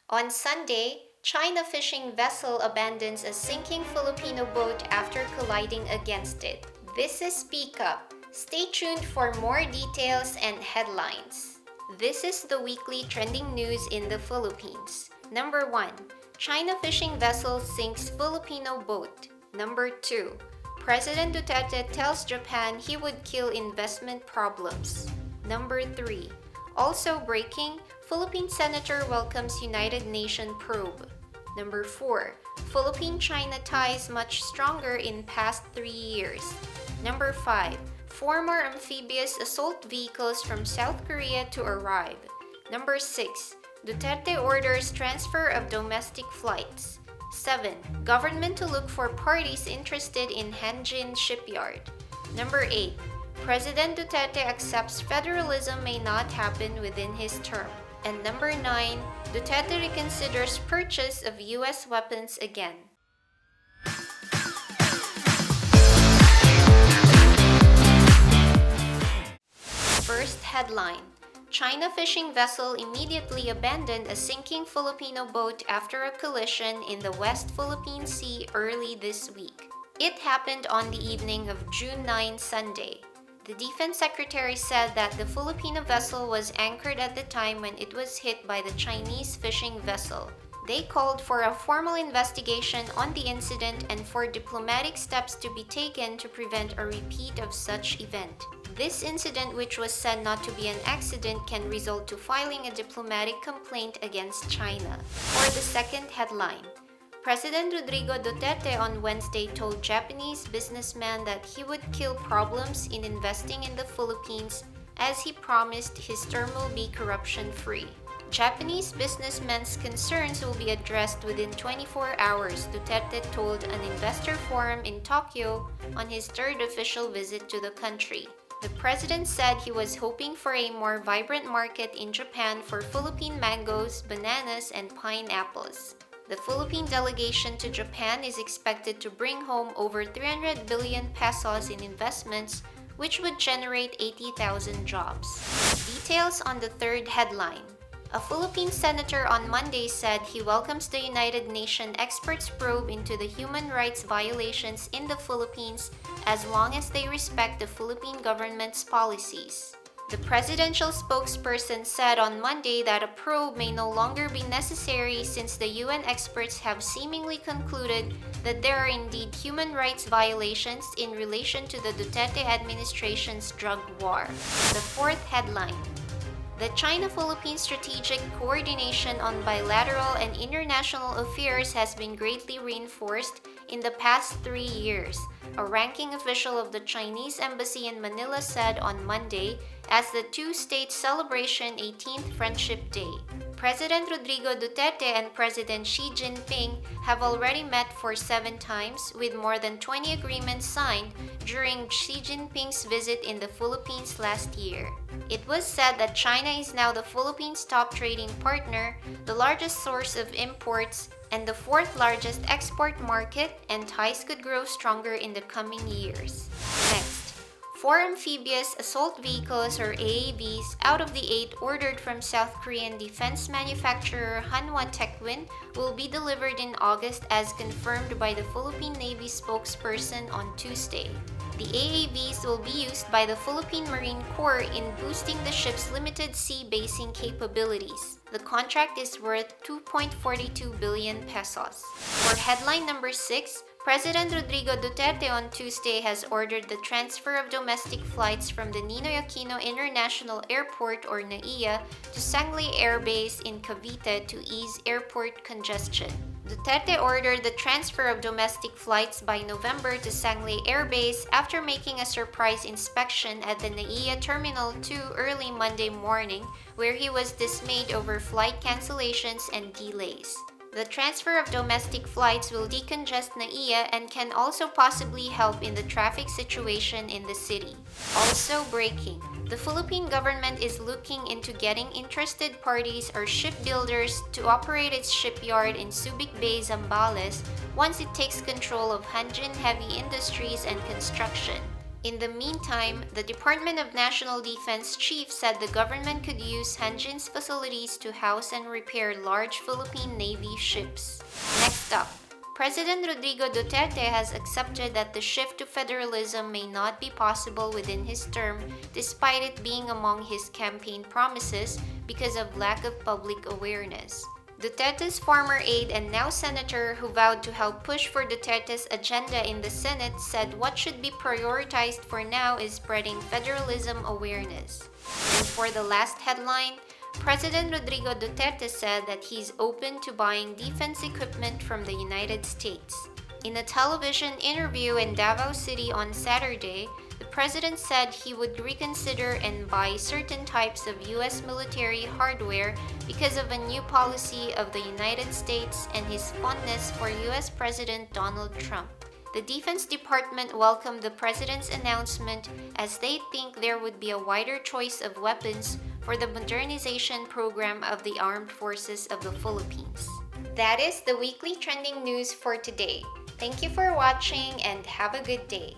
On Sunday, China fishing vessel abandons a sinking Filipino boat after colliding against it. This is SpeakUP. Stay tuned for more details and headlines. This is the weekly trending news in the Philippines. Number 1. China fishing vessel sinks Filipino boat. Number 2. President Dutelte tells Japan he would kill investment problems. Number 3. Also breaking, Philippine senator welcomes United Nations probe. Number 4. Philippine-China ties much stronger in past 3 years. Number 5. 4 more amphibious assault vehicles from South Korea to arrive. Number 6. Duterte orders transfer of domestic flights. 7. Government to look for parties interested in Hanjin shipyard. Number 8. President Duterte accepts federalism may not happen within his term. And number 9. Duterte reconsiders purchase of US weapons again. First headline. China fishing vessel immediately abandoned a sinking Filipino boat after a collision in the West Philippine Sea early this week. It happened on the evening of June 9, Sunday. The Defense Secretary said that the Filipino vessel was anchored at the time when it was hit by the Chinese fishing vessel. They called for a formal investigation on the incident and for diplomatic steps to be taken to prevent a repeat of such event. This incident, which was said not to be an accident, can result to filing a diplomatic complaint against China. For the second headline, President Rodrigo Duterte on Wednesday told Japanese businessman that he would kill problems in investing in the Philippines as he promised his term will be corruption-free. Japanese businessmen's concerns will be addressed within 24 hours, Duterte told an investor forum in Tokyo on his third official visit to the country. The president said he was hoping for a more vibrant market in Japan for Philippine mangoes, bananas, and pineapples. The Philippine delegation to Japan is expected to bring home over 300 billion pesos in investments, which would generate 80,000 jobs. Details on the third headline. A Philippine senator on Monday said he welcomes the United Nations experts' probe into the human rights violations in the Philippines as long as they respect the Philippine government's policies. The presidential spokesperson said on Monday that a probe may no longer be necessary since the UN experts have seemingly concluded that there are indeed human rights violations in relation to the Duterte administration's drug war. The fourth headline. The China-Philippines strategic coordination on bilateral and international affairs has been greatly reinforced in the past 3 years, a ranking official of the Chinese embassy in Manila said on Monday as the two states celebration 18th Friendship Day. President Rodrigo Duterte and President Xi Jinping have already met for 7 times, with more than 20 agreements signed during Xi Jinping's visit in the Philippines last year. It was said that China is now the Philippines' top trading partner, the largest source of imports, and the 4th largest export market, and ties could grow stronger in the coming years. Next. 4 amphibious assault vehicles or AAVs out of the 8 ordered from South Korean defense manufacturer Hanwha Techwin will be delivered in August as confirmed by the Philippine Navy spokesperson on Tuesday. The AAVs will be used by the Philippine Marine Corps in boosting the ship's limited sea basing capabilities. The contract is worth 2.42 billion pesos. For headline number 6, President Rodrigo Duterte on Tuesday has ordered the transfer of domestic flights from the Ninoy Aquino International Airport or NAIA to Sangley Air Base in Cavite to ease airport congestion. Duterte ordered the transfer of domestic flights by November to Sangley Air Base after making a surprise inspection at the NAIA Terminal 2 early Monday morning, where he was dismayed over flight cancellations and delays. The transfer of domestic flights will decongest NAIA and can also possibly help in the traffic situation in the city. Also breaking. The Philippine government is looking into getting interested parties or shipbuilders to operate its shipyard in Subic Bay, Zambales once it takes control of Hanjin Heavy Industries and Construction. In the meantime, the Department of National Defense chief said the government could use Hanjin's facilities to house and repair large Philippine Navy ships. Next up, President Rodrigo Duterte has accepted that the shift to federalism may not be possible within his term, despite it being among his campaign promises because of lack of public awareness. Duterte's former aide and now senator who vowed to help push for Duterte's agenda in the Senate said what should be prioritized for now is spreading federalism awareness. And for the last headline, President Rodrigo Duterte said that he's open to buying defense equipment from the United States. In a television interview in Davao City on Saturday, the president said he would reconsider and buy certain types of U.S. military hardware because of a new policy of the United States and his fondness for U.S. President Donald Trump. The Defense Department welcomed the president's announcement as they think there would be a wider choice of weapons for the modernization program of the armed forces of the Philippines. That is the weekly trending news for today. Thank you for watching and have a good day.